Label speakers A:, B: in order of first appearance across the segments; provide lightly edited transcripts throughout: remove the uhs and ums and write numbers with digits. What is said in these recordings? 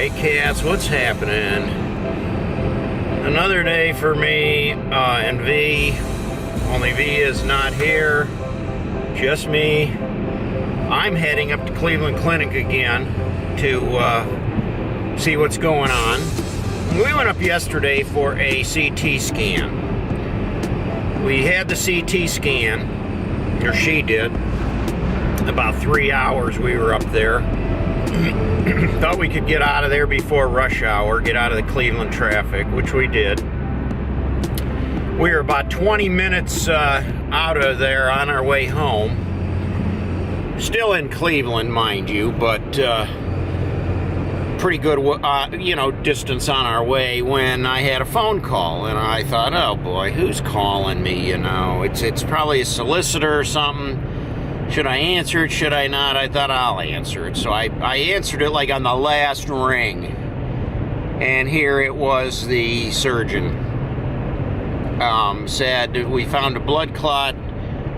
A: Hey cats, what's happening? Another day for me and V. Only V is not here. Just me. I'm heading up to Cleveland Clinic again to see what's going on. We went up yesterday for a CT scan. We had the CT scan, or she did. About 3 hours we were up there. Thought we could get out of there before rush hour, get out of the Cleveland traffic, which we did. We were about 20 minutes out of there on our way home. Still in Cleveland, mind you, but pretty good, distance on our way when I had a phone call, and I thought, oh boy, who's calling me? It's probably a solicitor or something. Should I answer it? Should I not? I thought I'll answer it. So I answered it like on the last ring. And here it was, the surgeon. Said, we found a blood clot.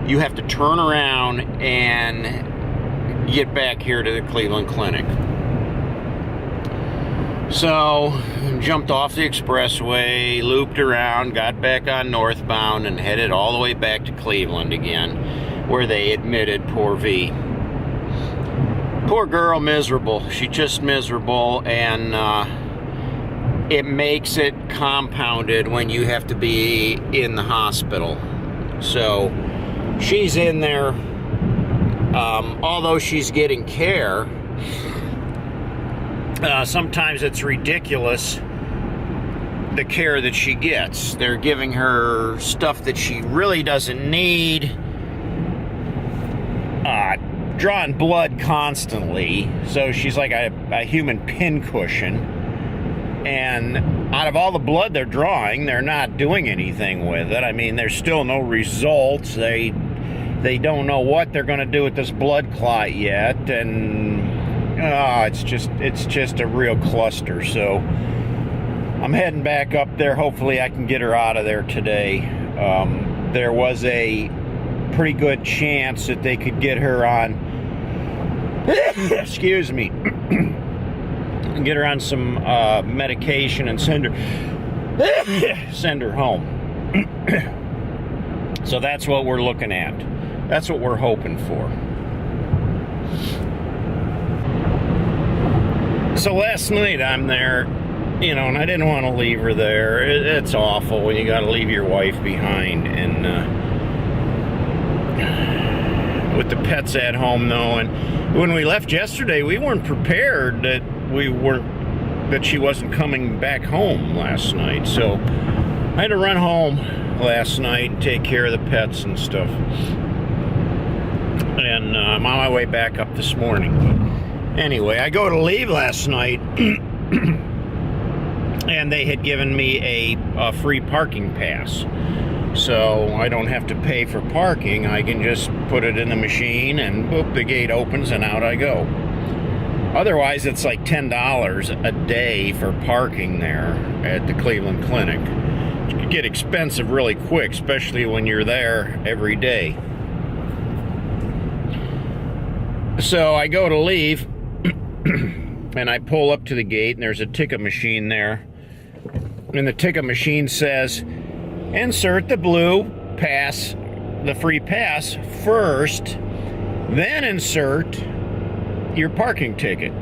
A: You have to turn around and get back here to the Cleveland Clinic. So, jumped off the expressway, looped around, got back on northbound, and headed all the way back to Cleveland again, where they admitted poor V. Poor girl, miserable. She's just miserable, and it makes it compounded when you have to be in the hospital. So she's in there, although she's getting care. Sometimes it's ridiculous, the care that she gets. They're giving her stuff that she really doesn't need. Drawing blood constantly, so she's like a human pincushion, and out of all the blood they're drawing, they're not doing anything with it. I mean, there's still no results. They don't know what they're going to do with this blood clot yet, and it's just a real cluster. So I'm heading back up there. Hopefully I can get her out of there today. There was a pretty good chance that they could get her on excuse me, get her on some medication and send her home. So that's what we're looking at. That's what we're hoping for. So last night I'm there, and I didn't want to leave her there. It's awful when you got to leave your wife behind, and with the pets at home, though. And when we left yesterday, we weren't prepared that she wasn't coming back home last night. So I had to run home last night and take care of the pets and stuff. And I'm on my way back up this morning. But anyway, I go to leave last night, and they had given me a free parking pass. So I don't have to pay for parking. I can just put it in the machine and boop, the gate opens and out I go. Otherwise, it's like $10 a day for parking there at the Cleveland Clinic. It could get expensive really quick, especially when you're there every day. So I go to leave and I pull up to the gate, and there's a ticket machine there. And the ticket machine says, insert the blue pass, the free pass first, then insert your parking ticket.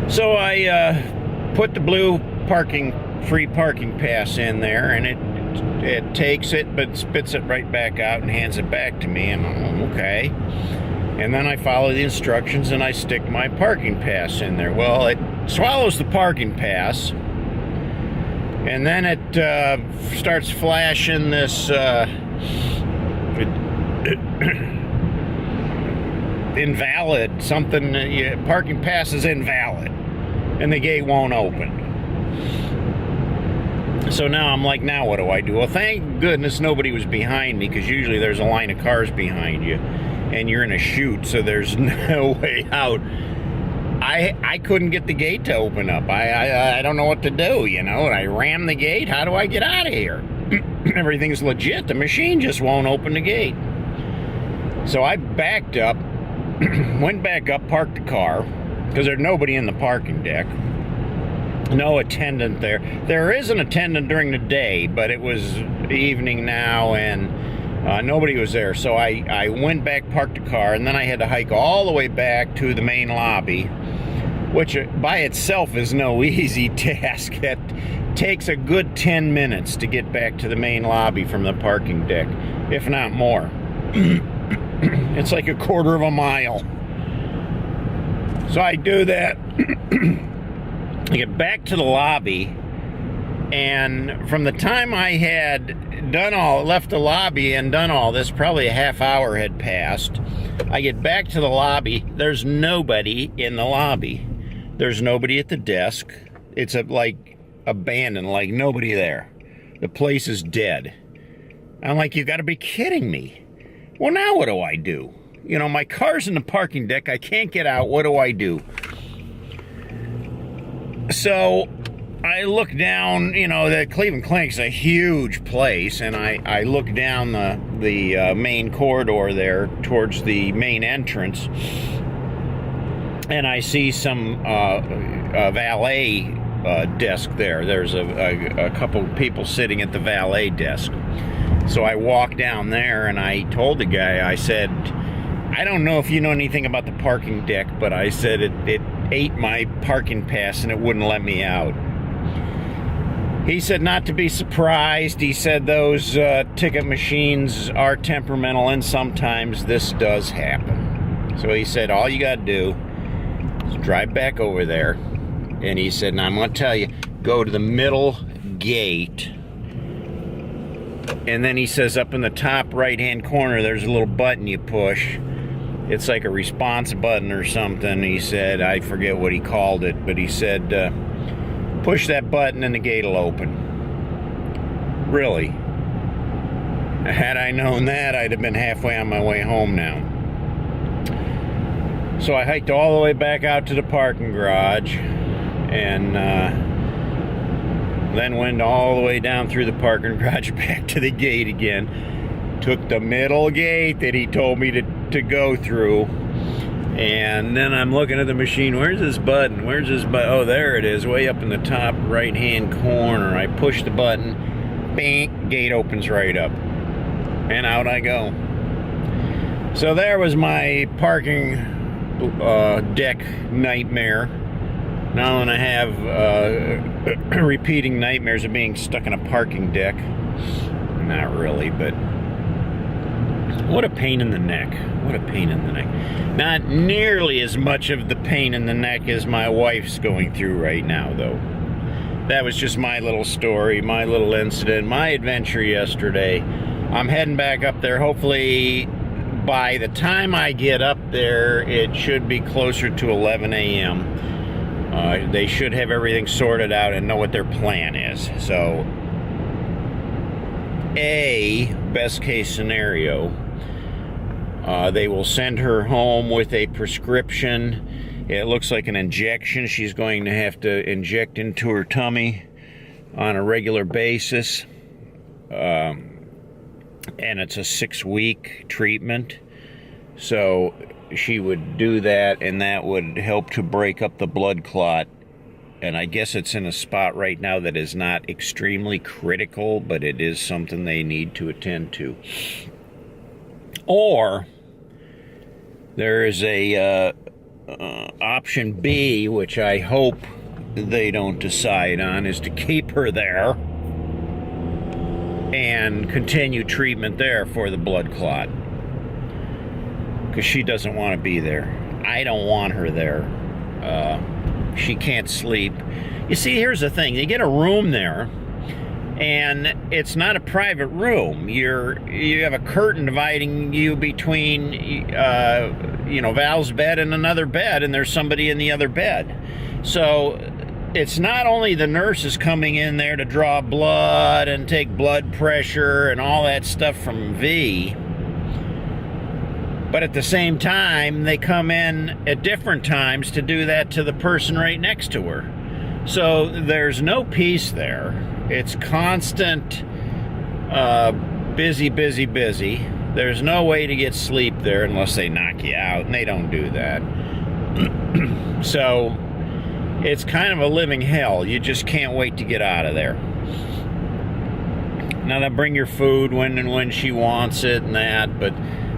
A: So I put the blue free parking pass in there, and it takes it, but spits it right back out and hands it back to me, and I'm okay. And then I follow the instructions and I stick my parking pass in there. Well, it swallows the parking pass, and then it starts flashing this invalid, something, parking pass is invalid, and the gate won't open. So now I'm like, now what do I do? Well, thank goodness nobody was behind me, because usually there's a line of cars behind you, and you're in a chute, so there's no way out. I couldn't get the gate to open up. I don't know what to do, and I ram the gate. How do I get out of here? Everything's legit. The machine just won't open the gate. So I backed up, went back up, parked the car, because there's nobody in the parking deck. No attendant there. There is an attendant during the day, but it was evening now, and nobody was there. So I went back, parked the car, and then I had to hike all the way back to the main lobby, which by itself is no easy task. It takes a good 10 minutes to get back to the main lobby from the parking deck, if not more. It's like a quarter of a mile. So I do that. I get back to the lobby, and from the time I had left the lobby and done all this, probably a half hour had passed. I get back to the lobby. There's nobody in the lobby. There's nobody at the desk. It's like abandoned, like nobody there. The place is dead. I'm like, you got to be kidding me. Well, now what do I do? You know, my car's in the parking deck. I can't get out. What do I do? So I look down, you know, the Cleveland Clinic's a huge place, and I look down the main corridor there towards the main entrance, and I see some valet desk there. There's a couple people sitting at the valet desk. So I walked down there, and I told the guy, I said, I don't know if you know anything about the parking deck, but I said it ate my parking pass and it wouldn't let me out. He said not to be surprised. He said those ticket machines are temperamental, and sometimes this does happen. So he said all you got to do is drive back over there. And he said, now I'm going to tell you, go to the middle gate. And then he says up in the top right-hand corner, there's a little button you push. It's like a response button or something. He said, I forget what he called it, but he said, push that button and the gate will open. Really? Had I known that, I'd have been halfway on my way home now. So I hiked all the way back out to the parking garage, and then went all the way down through the parking garage back to the gate again. Took the middle gate that he told me to go through, and then I'm looking at the machine. Where's this button? Where's this button? Oh, there it is, way up in the top right hand corner. I push the button, bang, gate opens right up, and out I go. So there was my parking deck nightmare. Now I'm gonna have repeating nightmares of being stuck in a parking deck. Not really, but what a pain in the neck. What a pain in the neck. Not nearly as much of the pain in the neck as my wife's going through right now, though. That was just my little story, my little incident, my adventure yesterday. I'm heading back up there. Hopefully, by the time I get up there, it should be closer to 11 a.m. They should have everything sorted out and know what their plan is. So, best case scenario, they will send her home with a prescription. It looks like an injection she's going to have to inject into her tummy on a regular basis. And it's a 6-week treatment. So she would do that, and that would help to break up the blood clot. And I guess it's in a spot right now that is not extremely critical, but it is something they need to attend to. Or there is a option B, which I hope they don't decide on, is to keep her there and continue treatment there for the blood clot, because she doesn't want to be there. I don't want her there. She can't sleep. You see, here's the thing. You get a room there, and it's not a private room. You have a curtain dividing you between, Val's bed and another bed, and there's somebody in the other bed. So it's not only the nurses coming in there to draw blood and take blood pressure and all that stuff from V, but at the same time, they come in at different times to do that to the person right next to her. So there's no peace there. It's constant busy, busy, busy. There's no way to get sleep there unless they knock you out, and they don't do that. So it's kind of a living hell. You just can't wait to get out of there. Now, they'll bring your food when and when she wants it and that, but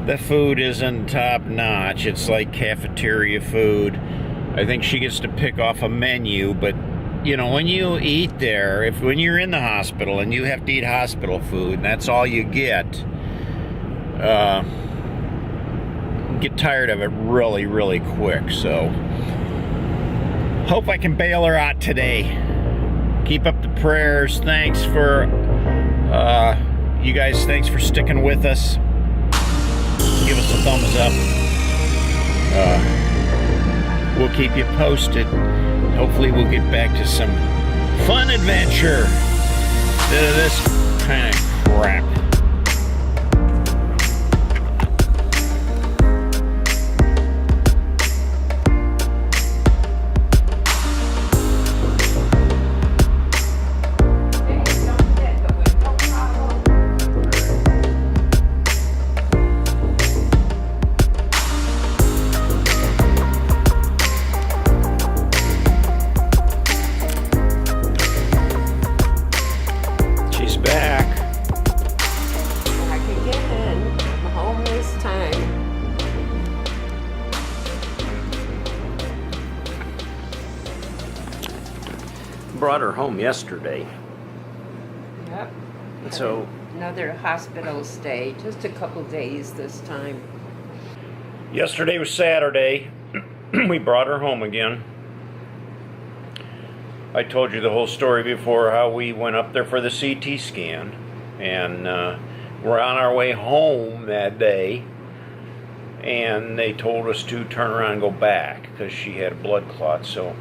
A: the food isn't top notch. It's like cafeteria food. I think she gets to pick off a menu, but you know, when you eat there, when you're in the hospital and you have to eat hospital food and that's all you get tired of it really, really quick. So hope I can bail her out today. Keep up the prayers. Thanks for you guys, thanks for sticking with us. Give us a thumbs up. We'll keep you posted. Hopefully we'll get back to some fun adventure instead of this kind of crap. Brought her home yesterday.
B: Yep.
A: So
B: another hospital stay, just a couple days this time.
A: Yesterday was Saturday. We brought her home again. I told you the whole story before, how we went up there for the CT scan, and we're on our way home that day, and they told us to turn around and go back because she had a blood clot. So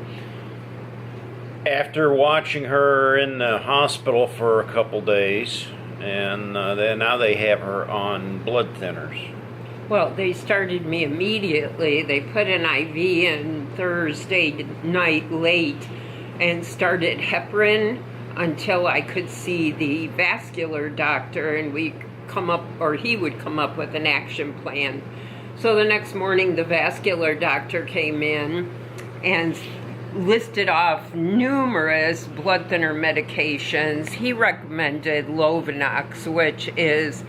A: after watching her in the hospital for a couple days, and then now they have her on blood thinners.
B: Well, they started me immediately. They put an IV in Thursday night late and started heparin until I could see the vascular doctor, and he would come up with an action plan. So the next morning the vascular doctor came in and listed off numerous blood thinner medications. He recommended Lovenox, which is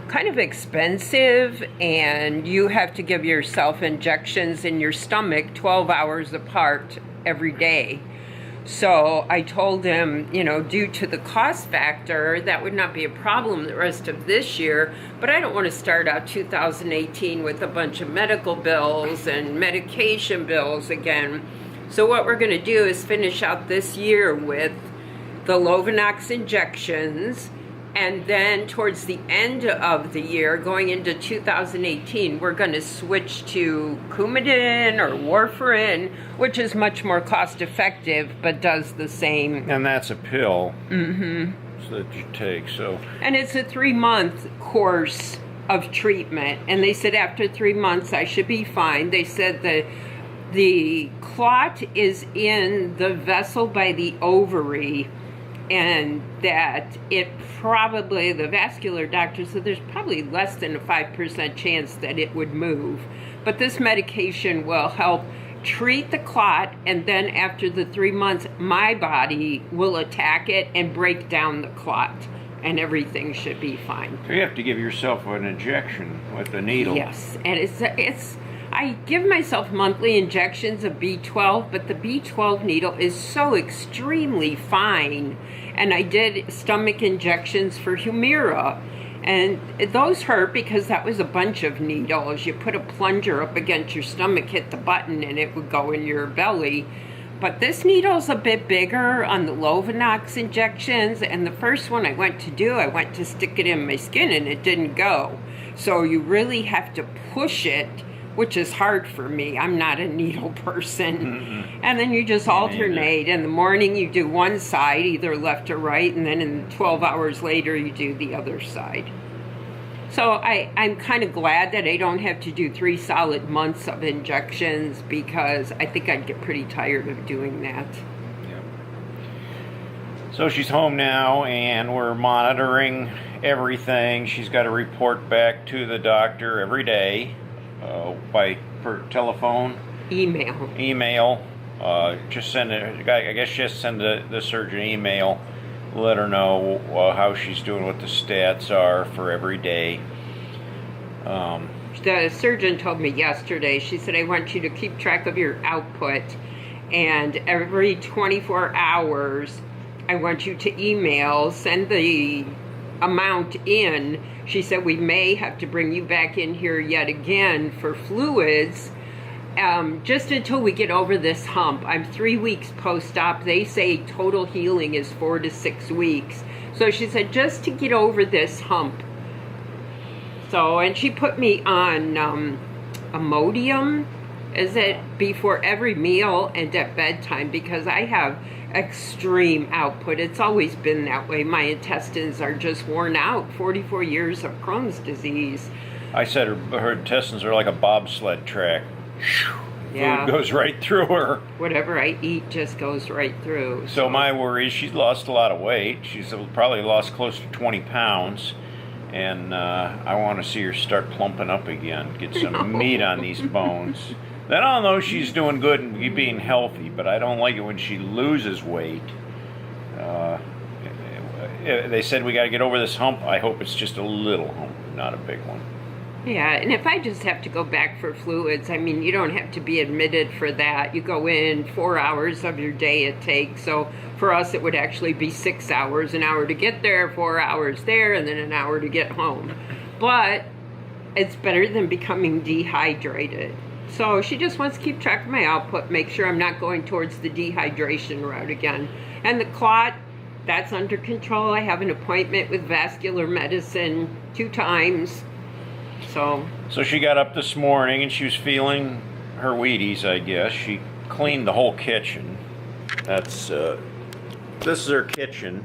B: kind of expensive, and you have to give yourself injections in your stomach 12 hours apart every day. So I told him, you know, due to the cost factor, that would not be a problem the rest of this year, but I don't want to start out 2018 with a bunch of medical bills and medication bills again. So what we're going to do is finish out this year with the Lovenox injections, and then towards the end of the year, going into 2018, we're going to switch to Coumadin or warfarin, which is much more cost effective, but does the same.
A: And that's a pill that you take. So,
B: and it's a 3-month course of treatment. And they said after 3 months, I should be fine. They said that the clot is in the vessel by the ovary, and that it probably, the vascular doctor said there's probably less than a 5% chance that it would move. But this medication will help treat the clot, and then after the 3 months, my body will attack it and break down the clot, and everything should be fine.
A: So you have to give yourself an injection with the needle.
B: Yes, and it's I give myself monthly injections of B12, but the B12 needle is so extremely fine. And I did stomach injections for Humira, and those hurt because that was a bunch of needles. You put a plunger up against your stomach, hit the button, and it would go in your belly. But this needle's a bit bigger on the Lovenox injections, and the first one I went to stick it in my skin, and it didn't go. So you really have to push it, which is hard for me. I'm not a needle person. And then you just alternate. In the morning you do one side, either left or right, and then in 12 hours later you do the other side. So I'm kind of glad that I don't have to do 3 solid months of injections, because I think I'd get pretty tired of doing that.
A: Yep. So she's home now, and we're monitoring everything. She's got to report back to the doctor every day. Per telephone,
B: Email.
A: Just send it. I guess just send the surgeon an email. Let her know how she's doing, what the stats are for every day.
B: The surgeon told me yesterday, she said, I want you to keep track of your output, and every 24 hours, I want you to send the amount in. She said, we may have to bring you back in here yet again for fluids, just until we get over this hump. I'm 3 weeks post-op. They say total healing is 4 to 6 weeks. So she said, just to get over this hump. So, and she put me on Imodium, is it, before every meal and at bedtime, because I have extreme output. It's always been that way. My intestines are just worn out. 44 years of Crohn's disease.
A: I said her intestines are like a bobsled track.
B: Yeah.
A: Food goes right through her.
B: Whatever I eat just goes right through.
A: So my worry is she's lost a lot of weight. She's probably lost close to 20 pounds. And I want to see her start plumping up again, get some meat on these bones. Then I'll know she's doing good and being healthy, but I don't like it when she loses weight. They said we got to get over this hump. I hope it's just a little hump, not a big one.
B: Yeah, and if I just have to go back for fluids, I mean, you don't have to be admitted for that. You go in 4 hours of your day it takes. So for us, it would actually be 6 hours, an hour to get there, 4 hours there, and then an hour to get home. But it's better than becoming dehydrated. So she just wants to keep track of my output, make sure I'm not going towards the dehydration route again. And the clot, that's under control. I have an appointment with vascular medicine 2 times. So
A: she got up this morning and she was feeling her Wheaties, I guess. She cleaned the whole kitchen. This is her kitchen.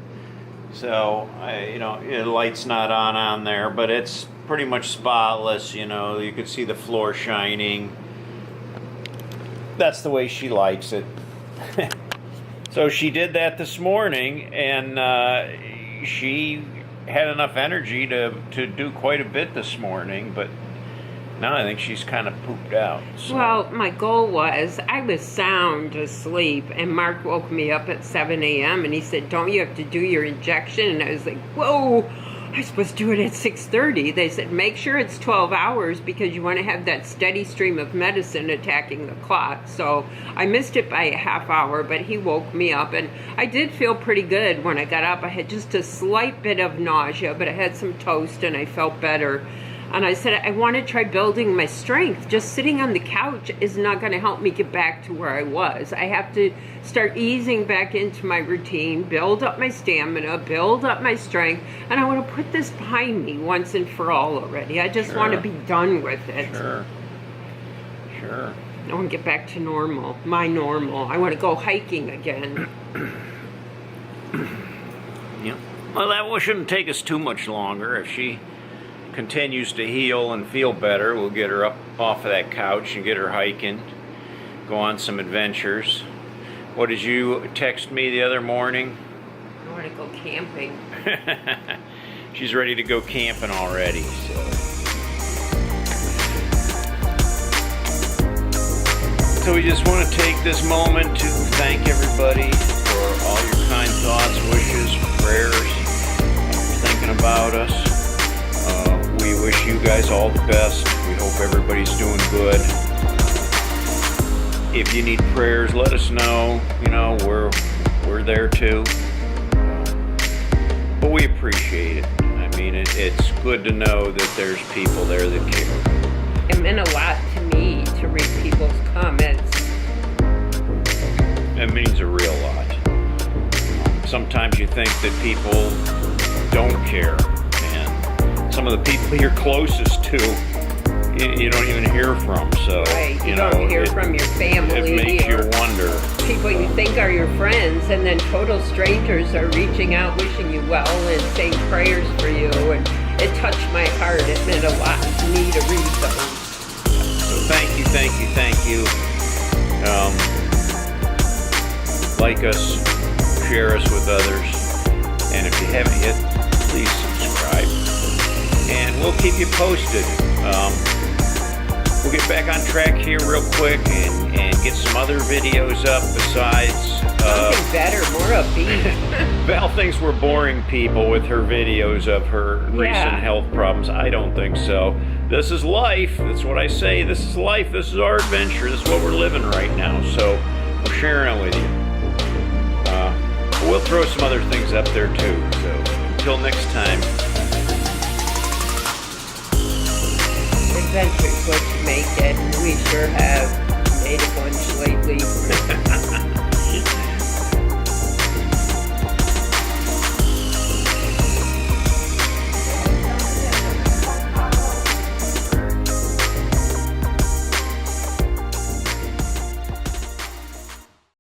A: So, the light's not on there, but it's pretty much spotless, you can see the floor shining. That's the way she likes it. So she did that this morning, and she had enough energy to do quite a bit this morning, but now I think she's kind of pooped out. So.
B: Well, my goal was, I was sound asleep, and Mark woke me up at 7 a.m. and he said, don't you have to do your injection? And I was like, whoa, I'm supposed to do it at 6:30. They said, make sure it's 12 hours because you want to have that steady stream of medicine attacking the clot. So I missed it by a half hour, but he woke me up, and I did feel pretty good when I got up. I had just a slight bit of nausea, but I had some toast and I felt better. And I said, I want to try building my strength. Just sitting on the couch is not going to help me get back to where I was. I have to start easing back into my routine, build up my stamina, build up my strength, and I want to put this behind me once and for all already. I just want to be done with it.
A: Sure.
B: I want to get back to normal, my normal. I want to go hiking again.
A: Yeah. Well, that shouldn't take us too much longer. If she continues to heal and feel better, we'll get her up off of that couch and get her hiking, go on some adventures. What did you text me the other morning?
B: I want to go camping.
A: She's ready to go camping already. So we just want to take this moment to thank everybody for all your kind thoughts, wishes, prayers, for thinking about us. We wish you guys all the best. We hope everybody's doing good. If you need prayers, let us know. We're there too. But we appreciate it. I mean, it's good to know that there's people there that care.
B: It meant a lot to me to read people's comments.
A: It means a real lot. Sometimes you think that people don't care. Some of the people you're closest to, you don't even hear from. So
B: right. You don't hear from your family.
A: It makes you wonder.
B: People you think are your friends, and then total strangers are reaching out, wishing you well, and saying prayers for you. And it touched my heart. It meant a lot to me to read those.
A: So thank you. Like us, share us with others, and if you haven't yet, please subscribe. And we'll keep you posted. we'll get back on track here real quick and get some other videos up besides.
B: Something better, more upbeat.
A: Val thinks we're boring people with her videos of her recent health problems. I don't think so. This is life. That's what I say. This is life. This is our adventure. This is what we're living right now. So we're sharing it with you. We'll throw some other things up there too. So until next time.
B: Adventure's what you make it, and we sure have made a bunch lately.